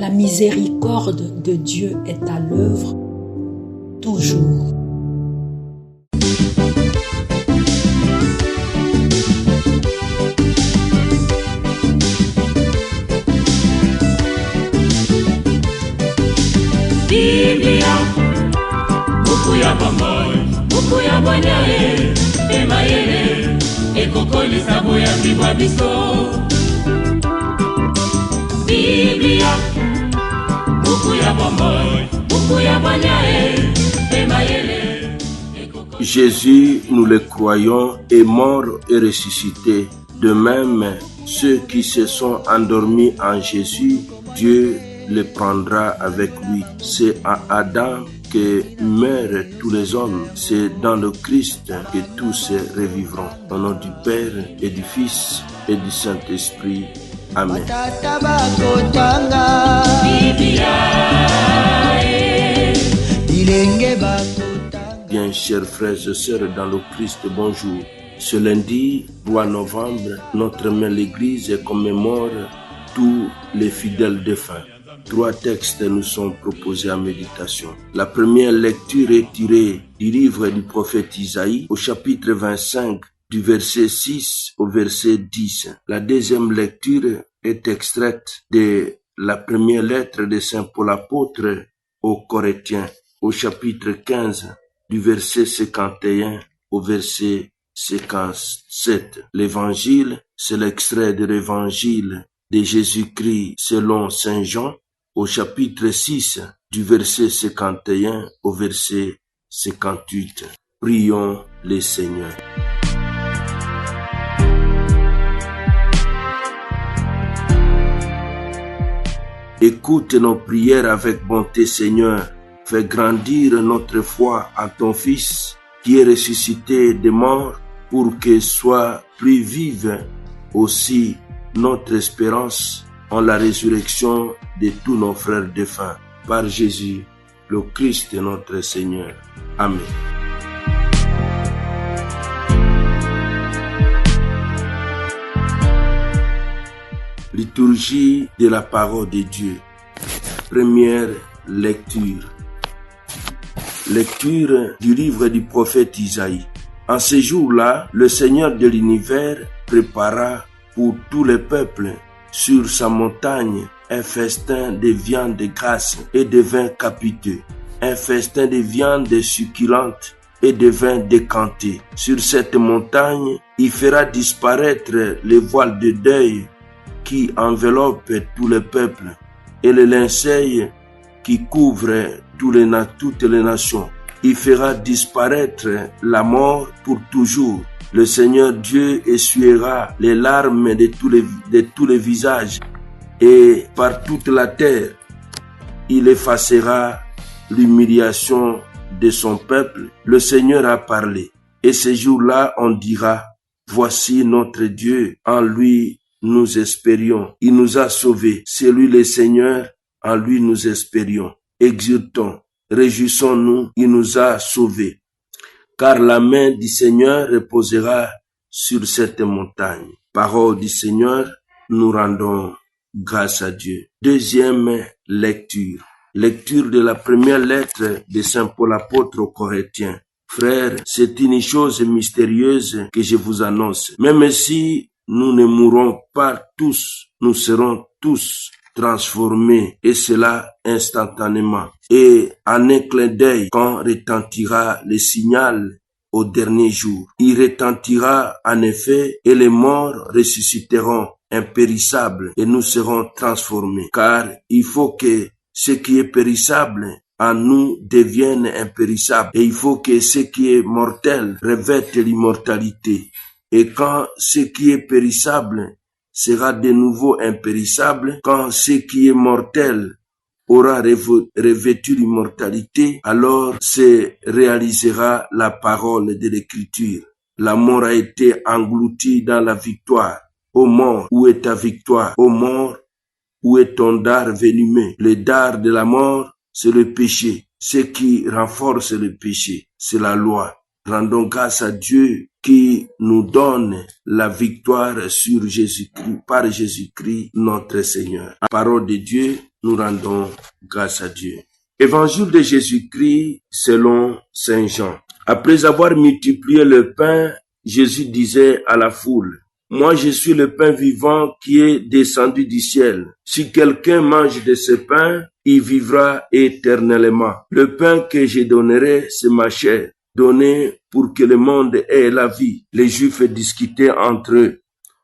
La miséricorde de Dieu est à l'œuvre toujours. Biblia, buku ya bomoi, buku ya bonyae, emayele, ekokolisa boya bibwa biso. Biblia, buku ya bomoi, buku ya bonyae, emayele. Jésus, nous le croyons, est mort et ressuscité. De même, ceux qui se sont endormis en Jésus, Dieu les prendra avec lui. C'est à Adam que meurent tous les hommes. C'est dans le Christ que tous se revivront. Au nom du Père et du Fils et du Saint-Esprit. Amen. Bien, chers frères et sœurs dans le Christ, bonjour. Ce lundi 3 novembre, notre mère l'Église commémore tous les fidèles défunts. 3 textes nous sont proposés en méditation. La première lecture est tirée du livre du prophète Isaïe au chapitre 25 du verset 6 au verset 10. La deuxième lecture est extraite de la première lettre de Saint Paul apôtre aux Corinthiens au chapitre 15 du verset 51 au verset 57. L'évangile, c'est l'extrait de l'évangile de Jésus-Christ selon Saint Jean au chapitre 6 du verset 51 au verset 58. Prions le Seigneur. Écoute nos prières avec bonté, Seigneur. Fais grandir notre foi en ton Fils qui est ressuscité des morts pour que soit plus vive aussi notre espérance en la résurrection de tous nos frères défunts. Par Jésus, le Christ notre Seigneur. Amen. Liturgie de la parole de Dieu. Première lecture. Lecture du livre du prophète Isaïe. En ce jour-là, le Seigneur de l'univers prépara pour tous les peuples sur sa montagne un festin de viande grasse et de vin capiteux, un festin de viande succulente et de vin décanté. Sur cette montagne, il fera disparaître le voile de deuil qui enveloppe tous les peuples et le linceul qui couvre toutes les nations. Il fera disparaître la mort pour toujours. Le Seigneur Dieu essuiera les larmes de tous les visages et par toute la terre, il effacera l'humiliation de son peuple. Le Seigneur a parlé. Et ce jour-là, on dira, voici notre Dieu, en lui nous espérions. Il nous a sauvés. C'est lui le Seigneur, en lui nous espérions. Exultons, réjouissons-nous, il nous a sauvés. Car la main du Seigneur reposera sur cette montagne. Parole du Seigneur, nous rendons grâce à Dieu. Deuxième lecture. Lecture de la première lettre de Saint Paul apôtre aux Corinthiens. Frères, c'est une chose mystérieuse que je vous annonce. Même si nous ne mourrons pas tous, nous serons tous transformés, et cela instantanément. Et en un clin d'œil, quand retentira le signal au dernier jour, il retentira en effet, et les morts ressusciteront impérissables, et nous serons transformés. Car il faut que ce qui est périssable en nous devienne impérissable, et il faut que ce qui est mortel revête l'immortalité. Et quand ce qui est périssable sera de nouveau impérissable, quand ce qui est mortel aura revêtu l'immortalité, alors se réalisera la parole de l'Écriture. La mort a été engloutie dans la victoire. Ô mort, où est ta victoire? Ô mort, où est ton dard venimeux? Le dard de la mort, c'est le péché. Ce qui renforce le péché, c'est la loi. Rendons grâce à Dieu qui nous donne la victoire sur Jésus-Christ, par Jésus-Christ notre Seigneur. La parole de Dieu nous rendons grâce à Dieu. Évangile de Jésus-Christ selon Saint Jean. Après avoir multiplié le pain, Jésus disait à la foule, « Moi je suis le pain vivant qui est descendu du ciel. Si quelqu'un mange de ce pain, il vivra éternellement. Le pain que je donnerai, c'est ma chair, donnée pour que le monde ait la vie. » Les Juifs discutaient entre eux.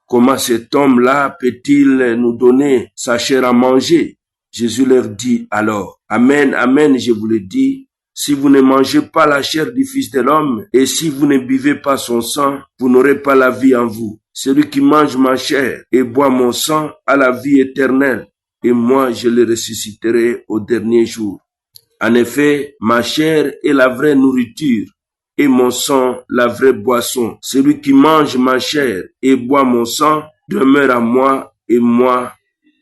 Comment cet homme-là peut-il nous donner sa chair à manger? Jésus leur dit alors, Amen, Amen, je vous le dis, si vous ne mangez pas la chair du Fils de l'homme et si vous ne buvez pas son sang, vous n'aurez pas la vie en vous. Celui qui mange ma chair et boit mon sang a la vie éternelle, et moi je le ressusciterai au dernier jour. En effet, ma chair est la vraie nourriture, et mon sang la vraie boisson. Celui qui mange ma chair et boit mon sang demeure en moi, et moi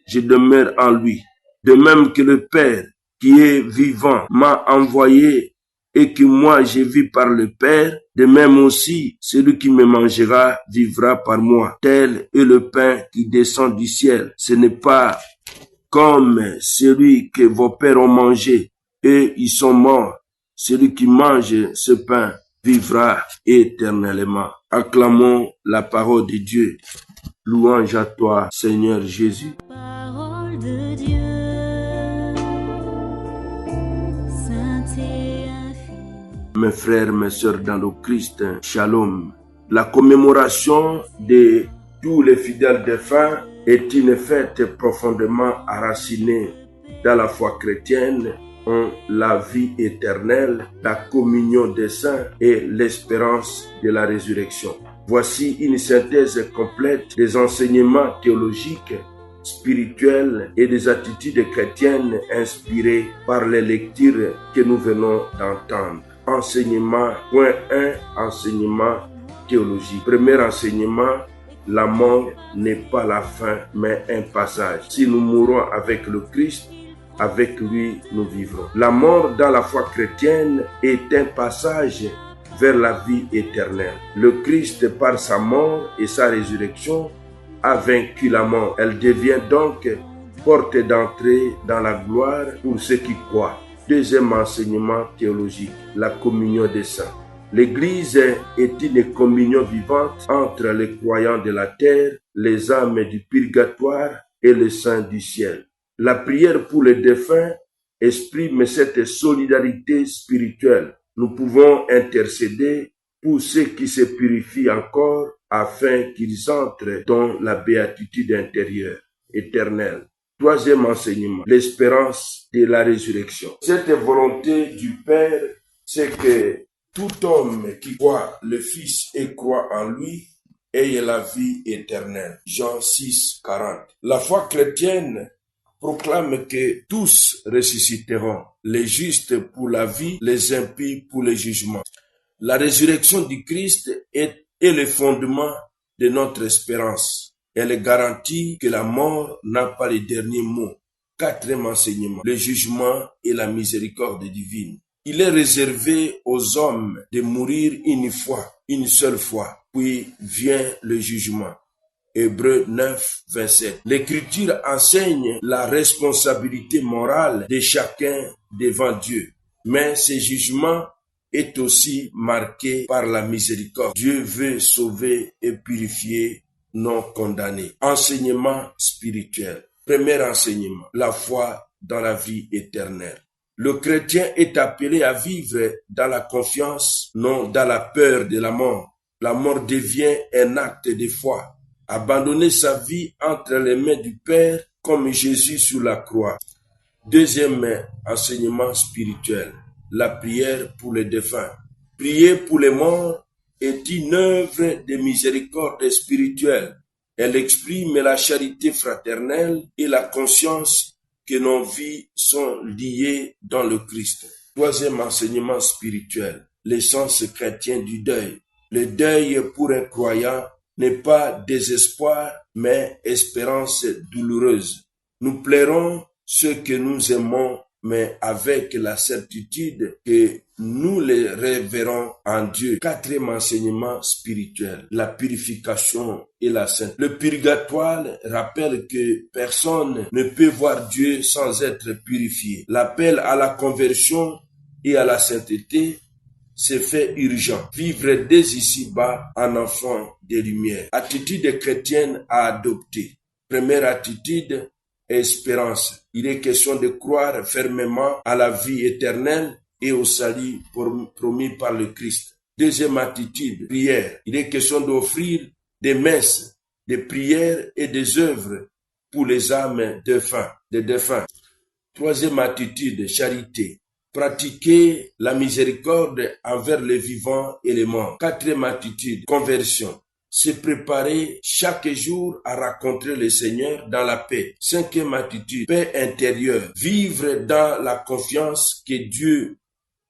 je demeure en lui. De même que le Père qui est vivant m'a envoyé et que moi je vis par le Père, de même aussi celui qui me mangera vivra par moi. Tel est le pain qui descend du ciel. Ce n'est pas comme celui que vos pères ont mangé et ils sont morts. Celui qui mange ce pain vivra éternellement. Acclamons la parole de Dieu. Louange à toi, Seigneur Jésus. Parole de Dieu. Mes frères, mes sœurs dans le Christ, Shalom. La commémoration de tous les fidèles défunts est une fête profondément enracinée dans la foi chrétienne, en la vie éternelle, la communion des saints et l'espérance de la résurrection. Voici une synthèse complète des enseignements théologiques, spirituels et des attitudes chrétiennes inspirées par les lectures que nous venons d'entendre. Enseignement, point 1, enseignement théologique. Premier enseignement, la mort n'est pas la fin, mais un passage. Si nous mourons avec le Christ, avec lui nous vivrons. La mort dans la foi chrétienne est un passage vers la vie éternelle. Le Christ, par sa mort et sa résurrection, a vaincu la mort. Elle devient donc porte d'entrée dans la gloire pour ceux qui croient. Deuxième enseignement théologique, la communion des saints. L'Église est une communion vivante entre les croyants de la terre, les âmes du purgatoire et les saints du ciel. La prière pour les défunts exprime cette solidarité spirituelle. Nous pouvons intercéder pour ceux qui se purifient encore afin qu'ils entrent dans la béatitude intérieure, éternelle. Troisième enseignement, l'espérance de la résurrection. Cette volonté du Père, c'est que tout homme qui croit le Fils et croit en lui ait la vie éternelle. Jean 6, 40. La foi chrétienne proclame que tous ressusciteront, les justes pour la vie, les impies pour le jugement. La résurrection du Christ est le fondement de notre espérance. Elle garantit que la mort n'a pas le dernier mot. Quatrième enseignement, le jugement et la miséricorde divine. Il est réservé aux hommes de mourir une fois, une seule fois, puis vient le jugement. Hébreux 9, 27. L'Écriture enseigne la responsabilité morale de chacun devant Dieu. Mais ce jugement est aussi marqué par la miséricorde. Dieu veut sauver et purifier, non condamné. Enseignement spirituel. Premier enseignement, la foi dans la vie éternelle. Le chrétien est appelé à vivre dans la confiance, non dans la peur de la mort. La mort devient un acte de foi. Abandonner sa vie entre les mains du Père comme Jésus sur la croix. Deuxième enseignement spirituel, la prière pour les défunts. Prier pour les morts est une œuvre de miséricorde spirituelle. Elle exprime la charité fraternelle et la conscience que nos vies sont liées dans le Christ. Troisième enseignement spirituel, l'essence chrétienne du deuil. Le deuil pour un croyant n'est pas désespoir, mais espérance douloureuse. Nous plairons ceux que nous aimons, mais avec la certitude que nous les reverrons en Dieu. Quatrième enseignement spirituel, la purification et la sainteté. Le purgatoire rappelle que personne ne peut voir Dieu sans être purifié. L'appel à la conversion et à la sainteté se fait urgent. Vivre dès ici-bas en enfant des lumières. Attitude chrétienne à adopter. Première attitude, espérance. Il est question de croire fermement à la vie éternelle et au salut promis par le Christ. Deuxième attitude, prière. Il est question d'offrir des messes, des prières et des œuvres pour les âmes des défunts. Troisième attitude, charité. Pratiquer la miséricorde envers les vivants et les morts. Quatrième attitude, conversion. Se préparer chaque jour à rencontrer le Seigneur dans la paix. Cinquième attitude, paix intérieure. Vivre dans la confiance que Dieu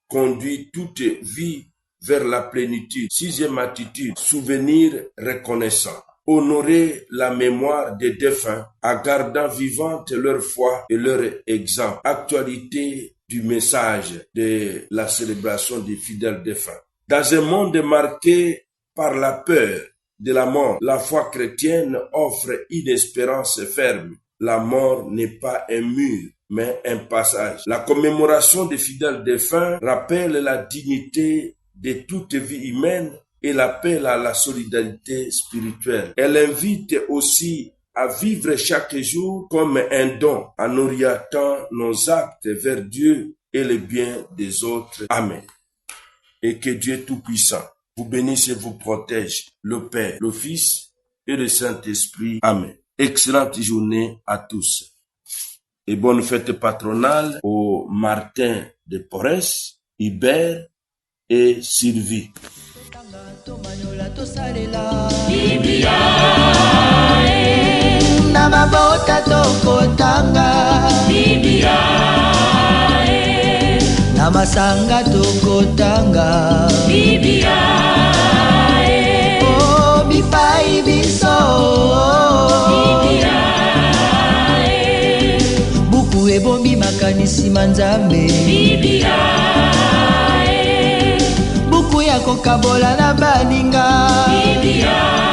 conduit toute vie vers la plénitude. Sixième attitude, souvenir reconnaissant. Honorer la mémoire des défunts en gardant vivante leur foi et leur exemple. Actualité du message de la célébration des fidèles défunts. Dans un monde marqué par la peur de la mort, la foi chrétienne offre une espérance ferme. La mort n'est pas un mur, mais un passage. La commémoration des fidèles défunts rappelle la dignité de toute vie humaine et l'appel à la solidarité spirituelle. Elle invite aussi à vivre chaque jour comme un don, en orientant nos actes vers Dieu et le bien des autres. Amen. Et que Dieu Tout-Puissant vous bénisse et vous protège, le Père, le Fils et le Saint-Esprit. Amen. Excellente journée à tous. Et bonne fête patronale aux Martin de Porres, Hubert et Sylvie. Na mabota tokotanga Biblia na masanga tokotanga Biblia oh bipai biso Biblia buku ebombi makanisi manzambe Biblia buku ya kokabola na baninga Biblia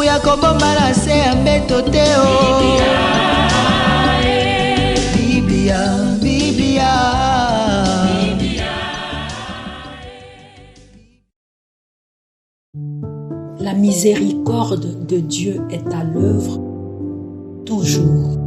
ya kobomba na se ya mbeto te o Biblia, Biblia. La miséricorde de Dieu est à l'œuvre toujours.